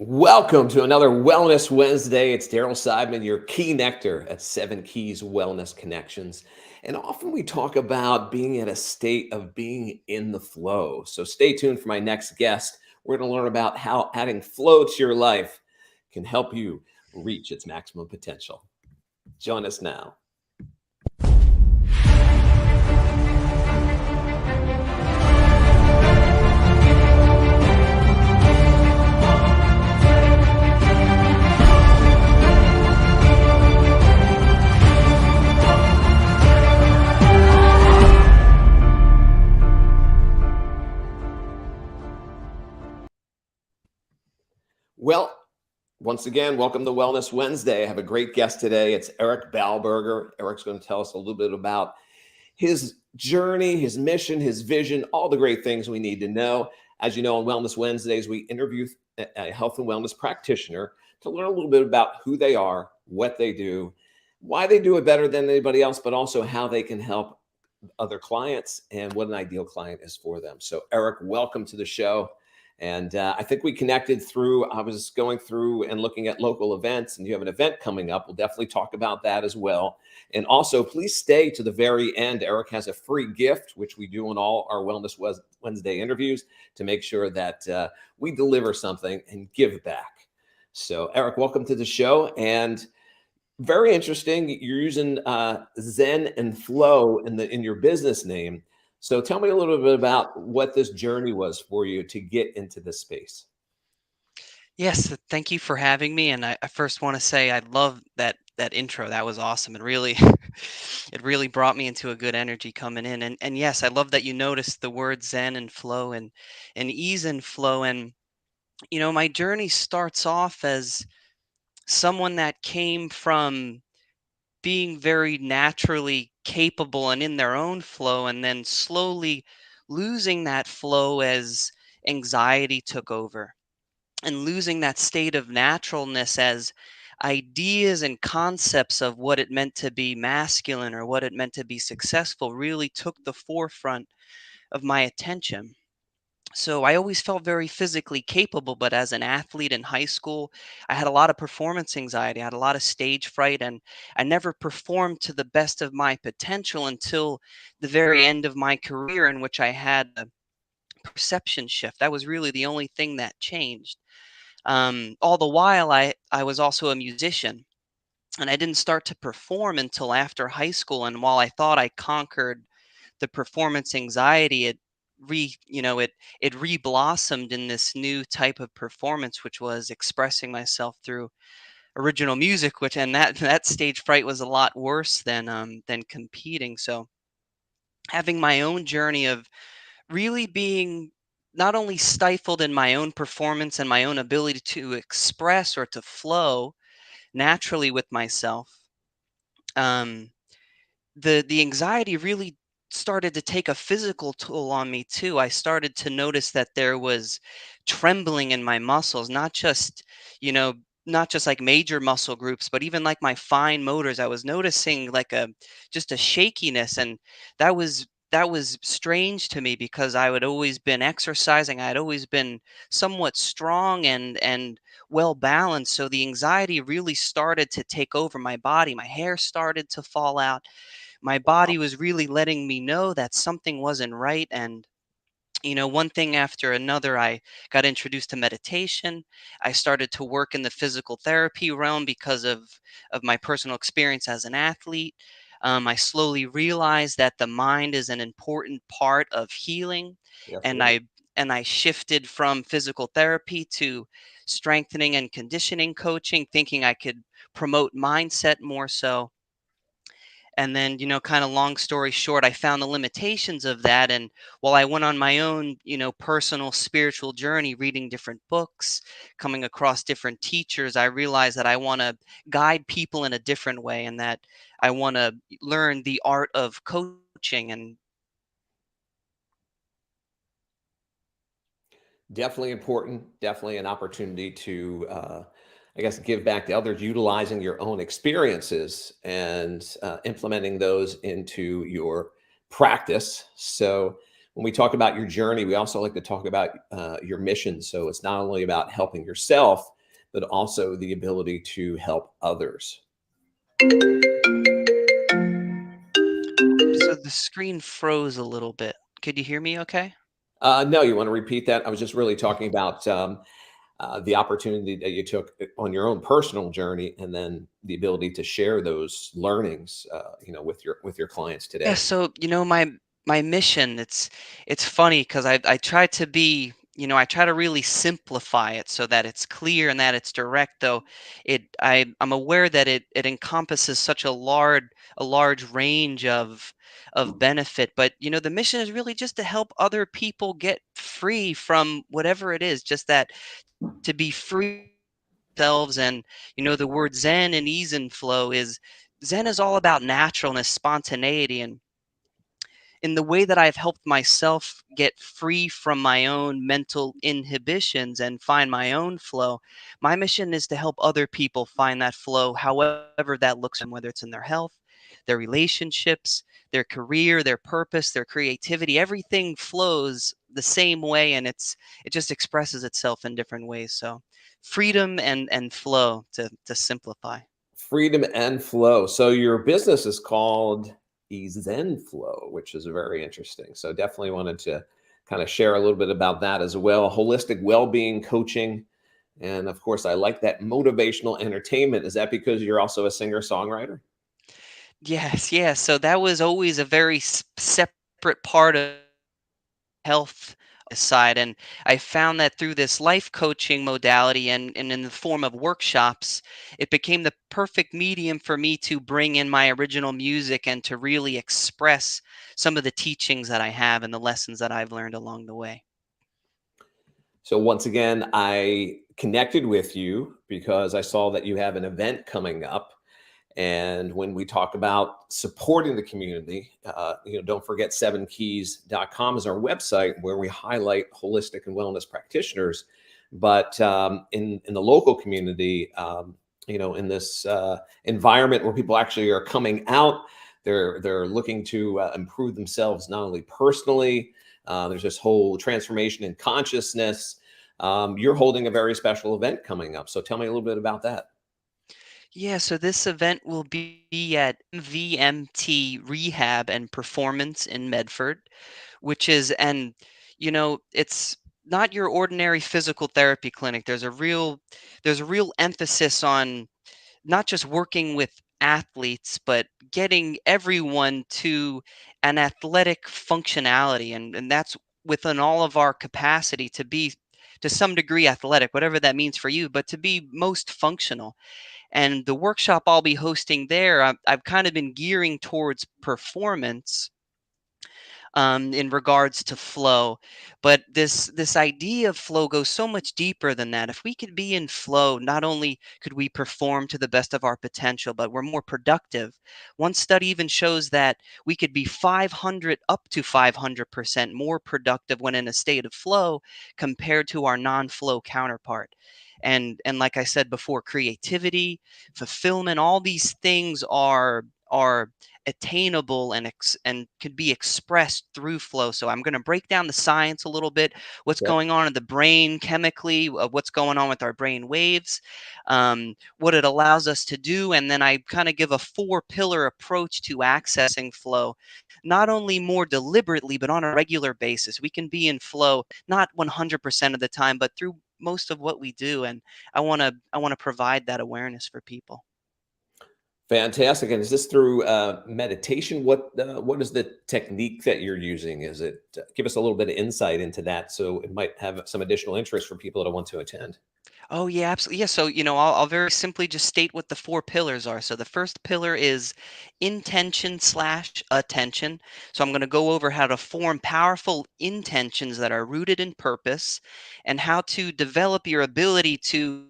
Welcome to another Wellness Wednesday. It's Daryle Seidman, your key nectar at Seven Keyz Wellness Connections. And often we talk about being in a state of being in the flow. So stay tuned for my next guest. We're going to learn about how adding flow to your life can help you reach its maximum potential. Join us now. Well, once again, welcome to Wellness Wednesday. I have a great guest today. It's Eric Bauberger. Eric's going to tell us a little bit about his journey, his mission, his vision, all the great things we need to know. As you know, on Wellness Wednesdays, we interview a health and wellness practitioner to learn a little bit about who they are, what they do, why they do it better than anybody else, but also how they can help other clients and what an ideal client is for them. So, Eric, welcome to the show. And I think we connected through, I was going through and looking at local events, and you have an event coming up. We'll definitely talk about that as well. And also, please stay to the very end. Eric has a free gift, which we do in all our Wellness Wednesday interviews to make sure that we deliver something and give back. So, Eric, welcome to the show. And very interesting, you're using Zen and Flow in your business name. So tell me a little bit about what this journey was for you to get into this space. Yes, thank you for having me. And I first want to say I love that intro. That was awesome. It really it really brought me into a good energy coming in. And yes, I love that you noticed the word Zen and flow and ease and flow. And my journey starts off as someone that came from being very naturally capable and in their own flow, and then slowly losing that flow as anxiety took over and losing that state of naturalness as ideas and concepts of what it meant to be masculine or what it meant to be successful really took the forefront of my attention. So I always felt very physically capable, but as an athlete in high school, I had a lot of performance anxiety. I had a lot of stage fright, and I never performed to the best of my potential until the very end of my career, in which I had a perception shift. That was really the only thing that changed. All the while, I was also a musician, and I didn't start to perform until after high school. And while I thought I conquered the performance anxiety, it re-blossomed in this new type of performance, which was expressing myself through original music. Which and that stage fright was a lot worse than competing. So having my own journey of really being not only stifled in my own performance and my own ability to express or to flow naturally with myself, um, the anxiety really started to take a physical toll on me too. I started to notice that there was trembling in my muscles, you know, not just like major muscle groups, but even like my fine motors. I was noticing like a just a shakiness, and that was strange to me because I had always been exercising. I had always been somewhat strong and well balanced. So the anxiety really started to take over my body. My hair started to fall out. My body was really letting me know that something wasn't right. And one thing after another, I got introduced to meditation. I started to work in the physical therapy realm because of my personal experience as an athlete. I slowly realized that the mind is an important part of healing, Yes, it and is. I shifted from physical therapy to strengthening and conditioning coaching, thinking I could promote mindset more so. And then, kind of long story short, I found the limitations of that. And while I went on my own, personal spiritual journey, reading different books, coming across different teachers, I realized that I want to guide people in a different way, and that I want to learn the art of coaching. And Definitely important. Definitely an opportunity to, I guess, give back to others, utilizing your own experiences and implementing those into your practice. So, when we talk about your journey, we also like to talk about your mission. So it's not only about helping yourself, but also the ability to help others. So the screen froze a little bit. Could you hear me okay? No, you want to repeat that? I was just really talking about the opportunity that you took on your own personal journey, and then the ability to share those learnings, with your clients Yeah, today. so my mission, it's funny because I try to be, I try to really simplify it so that it's clear and that it's direct, though I'm aware that it encompasses such a large range of benefit. But the mission is really just to help other people get free from whatever it is, just that to be free themselves. And the word Zen and ease and flow is Zen is all about naturalness, spontaneity, and in the way that I've helped myself get free from my own mental inhibitions and find my own flow, my mission is to help other people find that flow, however that looks, and whether it's in their health, their relationships, their career, their purpose, their creativity. Everything flows the same way, and it just expresses itself in different ways. So freedom and flow to simplify. Freedom and flow. So your business is called Zen Flow, which is very interesting. So definitely wanted to kind of share a little bit about that as well. Holistic well-being coaching. And of course, I like that motivational entertainment. Is that because you're also a singer-songwriter? Yes, yes. So that was always a very separate part of health side. And I found that through this life coaching modality and in the form of workshops, it became the perfect medium for me to bring in my original music and to really express some of the teachings that I have and the lessons that I've learned along the way. So once again, I connected with you because I saw that you have an event coming up. And when we talk about supporting the community, don't forget 7keys.com is our website where we highlight holistic and wellness practitioners. But in the local community, in this environment where people actually are coming out, they're looking to improve themselves not only personally. There's this whole transformation in consciousness. You're holding a very special event coming up, so tell me a little bit about that. Yeah, so this event will be at VMT Rehab and Performance in Medford, which is, and it's not your ordinary physical therapy clinic. There's a real emphasis on not just working with athletes, but getting everyone to an athletic functionality. And that's within all of our capacity to be to some degree athletic, whatever that means for you, but to be most functional. And the workshop I'll be hosting there, I've kind of been gearing towards performance in regards to flow. But this idea of flow goes so much deeper than that. If we could be in flow, not only could we perform to the best of our potential, but we're more productive. One study even shows that we could be 500 up to 500% more productive when in a state of flow compared to our non-flow counterpart. And like I said before, creativity, fulfillment, all these things are attainable and could be expressed through flow. So I'm going to break down the science a little bit, what's Okay. going on in the brain chemically, what's going on with our brain waves, what it allows us to do, and then I kind of give a four-pillar approach to accessing flow, not only more deliberately but on a regular basis. We can be in flow not 100% of the time, but through most of what we do, and I want to provide that awareness for people. Fantastic. And is this through meditation? What is the technique that you're using? Is it give us a little bit of insight into that so it might have some additional interest for people that want to attend? Oh, yeah, absolutely. Yeah, so, I'll very simply just state what the four pillars are. So the first pillar is intention slash attention. So I'm going to go over how to form powerful intentions that are rooted in purpose and how to develop your ability to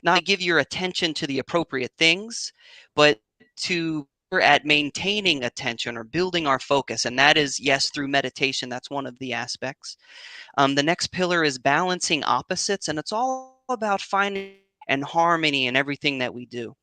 not only give your attention to the appropriate things, but to at maintaining attention or building our focus. And that is, yes, through meditation. That's one of the aspects. The next pillar is balancing opposites, and it's all about finding and harmony in everything that we do.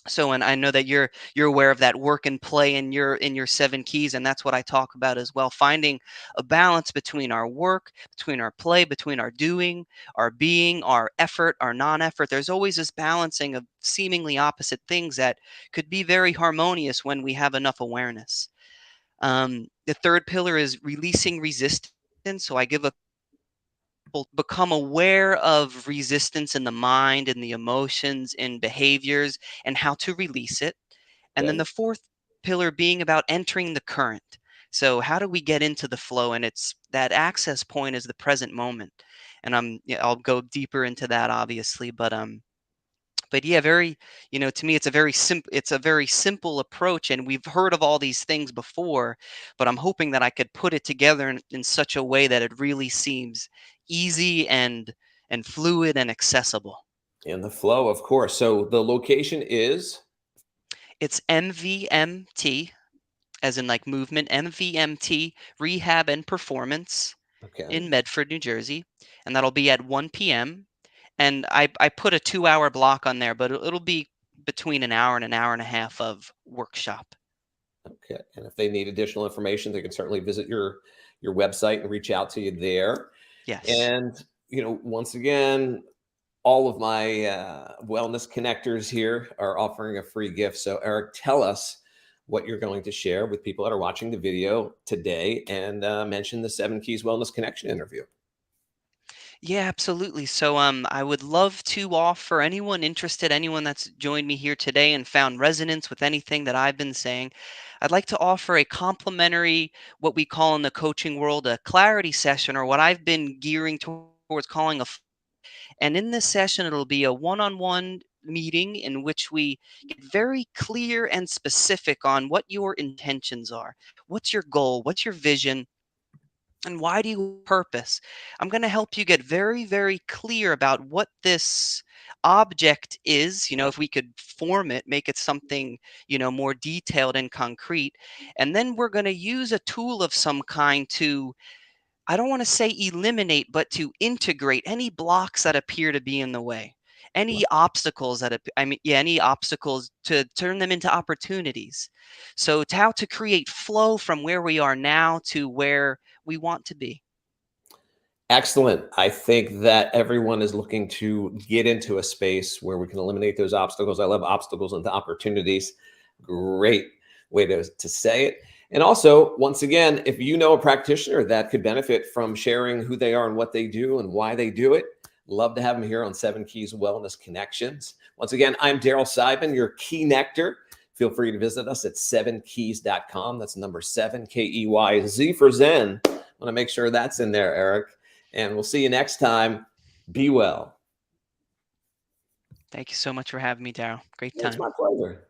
So, and I know that you're aware of that work and play in your seven keys, and that's what I talk about as well. Finding a balance between our work, between our play, between our doing, our being, our effort, our non-effort. There's always this balancing of seemingly opposite things that could be very harmonious when we have enough awareness. The third pillar is releasing resistance. So I give a become aware of resistance in the mind and the emotions and behaviors and how to release it. And then Okay. the fourth pillar being about entering the current. So how do we get into the flow? And it's that access point is the present moment. And yeah, I'll go deeper into that obviously, but yeah, very, to me, it's a very simple approach, and we've heard of all these things before, but I'm hoping that I could put it together in such a way that it really seems easy and fluid and accessible. In the flow, of course. So the location is It's MVMT, as in like movement, MVMT Rehab and Performance okay. in Medford, New Jersey, and that'll be at 1 p.m. And I put a 2-hour block on there, but it'll be between an hour and a half of workshop. Okay. And if they need additional information, they can certainly visit your website and reach out to you there. Yes. And once again, all of my wellness connectors here are offering a free gift. So, Eric, tell us what you're going to share with people that are watching the video today, and mention the Seven Keys Wellness Connection interview. Yeah, absolutely. So I would love to offer anyone interested, anyone that's joined me here today and found resonance with anything that I've been saying, I'd like to offer a complimentary, what we call in the coaching world, a clarity session, or what I've been gearing towards calling and in this session, it'll be a one-on-one meeting in which we get very clear and specific on what your intentions are. What's your goal? What's your vision? And why do you purpose? I'm going to help you get very, very clear about what this object is. If we could form it, make it something, more detailed and concrete. And then we're going to use a tool of some kind to, I don't want to say eliminate, but to integrate any blocks that appear to be in the way. Any obstacles any obstacles to turn them into opportunities. So, to how to create flow from where we are now to where we want to be. Excellent. I think that everyone is looking to get into a space where we can eliminate those obstacles. I love obstacles into opportunities. Great way to say it. And also, once again, if you know a practitioner that could benefit from sharing who they are and what they do and why they do it, love to have them here on Seven Keys Wellness Connections. Once again, I'm Daryle Seidman, your Key Nectar. Feel free to visit us at 7keys.com. That's number 7, Keyz, Z for Zen. I want to make sure that's in there, Eric. And we'll see you next time. Be well. Thank you so much for having me, Darryl. Great It's time. my pleasure.